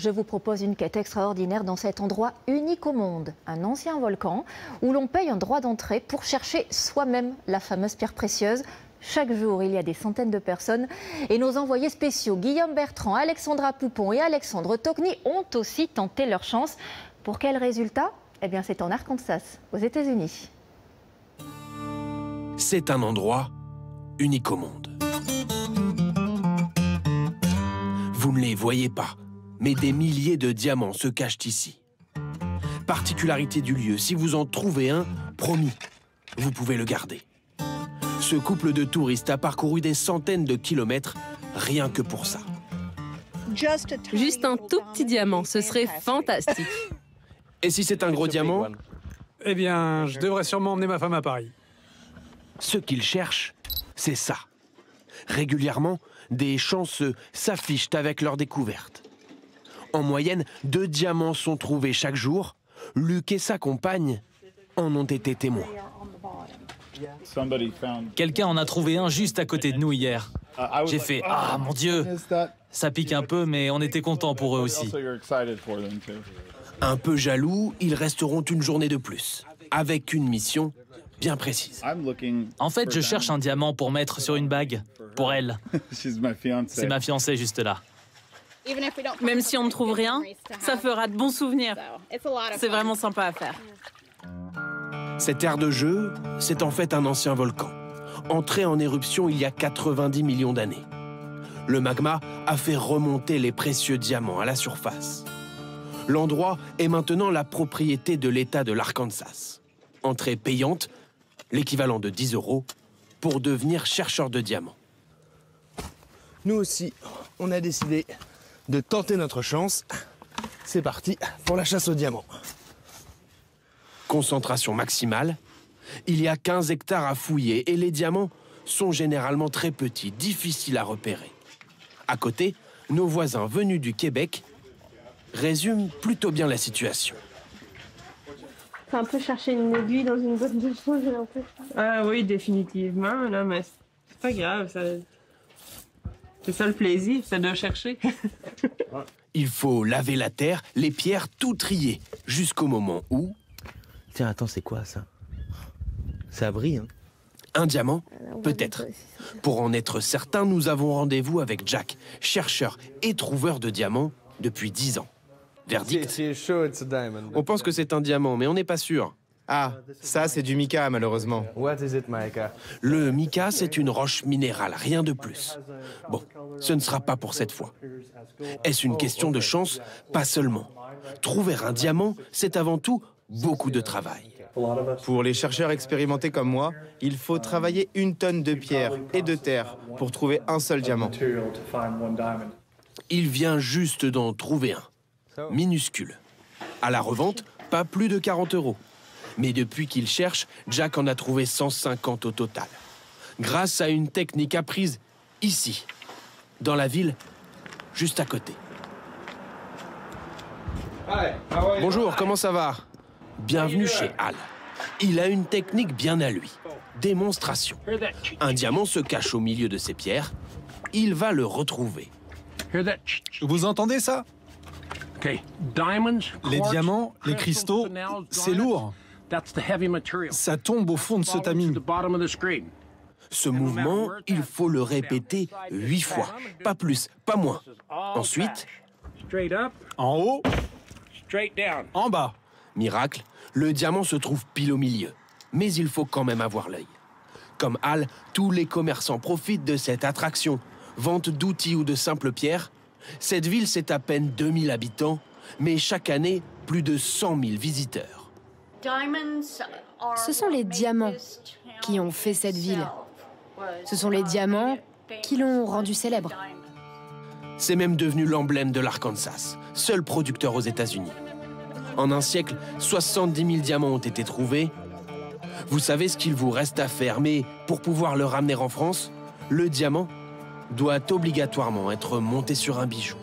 je vous propose une quête extraordinaire dans cet endroit unique au monde, un ancien volcan où l'on paye un droit d'entrée pour chercher soi-même la fameuse pierre précieuse. Chaque jour, il y a des centaines de personnes et nos envoyés spéciaux Guillaume Bertrand, Alexandra Poupon et Alexandre Tocny ont aussi tenté leur chance. Pour quel résultat? Eh bien, c'est en Arkansas, aux États-Unis. C'est un endroit unique au monde. Vous ne les voyez pas, mais des milliers de diamants se cachent ici. Particularité du lieu, si vous en trouvez un, promis, vous pouvez le garder. Ce couple de touristes a parcouru des centaines de kilomètres rien que pour ça. Juste un tout petit diamant, ce serait fantastique. Et si c'est un gros diamant? Eh bien, je devrais sûrement emmener ma femme à Paris. Ce qu'ils cherchent, c'est ça. Régulièrement, des chanceux s'affichent avec leur découverte. En moyenne, 2 diamants sont trouvés chaque jour. Luc et sa compagne en ont été témoins. Quelqu'un en a trouvé un juste à côté de nous hier. J'ai fait « Ah, mon Dieu !» Ça pique un peu, mais on était contents pour eux aussi. Un peu jaloux, ils resteront une journée de plus, avec une mission bien précise. En fait, je cherche un diamant pour mettre sur une bague, pour elle. C'est ma fiancée juste là. Même si on ne trouve rien, ça fera de bons souvenirs. C'est vraiment sympa à faire. Cette aire de jeu, c'est en fait un ancien volcan, entré en éruption il y a 90 millions d'années. Le magma a fait remonter les précieux diamants à la surface. L'endroit est maintenant la propriété de l'État de l'Arkansas. Entrée payante, l'équivalent de 10 €, pour devenir chercheur de diamants. Nous aussi, on a décidé de tenter notre chance. C'est parti pour la chasse aux diamants. Concentration maximale, il y a 15 hectares à fouiller et les diamants sont généralement très petits, difficiles à repérer. À côté, nos voisins venus du Québec résument plutôt bien la situation. C'est un peu chercher une aiguille dans une botte de foin, j'ai l'impression. Ah oui, définitivement, là, mais c'est pas grave, ça... c'est ça le plaisir, c'est de chercher. Il faut laver la terre, les pierres, tout trier, jusqu'au moment où... Tiens, attends, c'est quoi ça? Ça brille, hein? Un diamant? Peut-être. Pour en être certain, nous avons rendez-vous avec Jack, chercheur et trouveur de diamants depuis 10 ans. Verdict? On pense que c'est un diamant, mais on n'est pas sûr. Ah, ça c'est du mica malheureusement. Le mica, c'est une roche minérale, rien de plus. Bon, ce ne sera pas pour cette fois. Est-ce une question de chance? Pas seulement. Trouver un diamant, c'est avant tout beaucoup de travail. Pour les chercheurs expérimentés comme moi, il faut travailler 1 tonne de pierre et de terre pour trouver un seul diamant. Il vient juste d'en trouver un, minuscule. À la revente, pas plus de 40 €. Mais depuis qu'il cherche, Jack en a trouvé 150 au total. Grâce à une technique apprise ici, dans la ville, juste à côté. Bonjour, comment ça va? Bienvenue chez Al. Il a une technique bien à lui. Démonstration. Un diamant se cache au milieu de ces pierres. Il va le retrouver. Vous entendez ça? Les diamants, les cristaux, c'est lourd. Ça tombe au fond de ce tamis. Ce mouvement, il faut le répéter 8 fois. Pas plus, pas moins. Ensuite, En haut, en bas. miracle, le diamant se trouve pile au milieu. Mais il faut quand même avoir l'œil. Comme Al, tous les commerçants profitent de cette attraction. Vente d'outils ou de simples pierres. Cette ville, c'est à peine 2000 habitants, mais chaque année, plus de 100 000 visiteurs. Ce sont les diamants qui ont fait cette ville. Ce sont les diamants qui l'ont rendu célèbre. C'est même devenu l'emblème de l'Arkansas, seul producteur aux États-Unis. En un siècle, 70 000 diamants ont été trouvés. Vous savez ce qu'il vous reste à faire, mais pour pouvoir le ramener en France, le diamant doit obligatoirement être monté sur un bijou.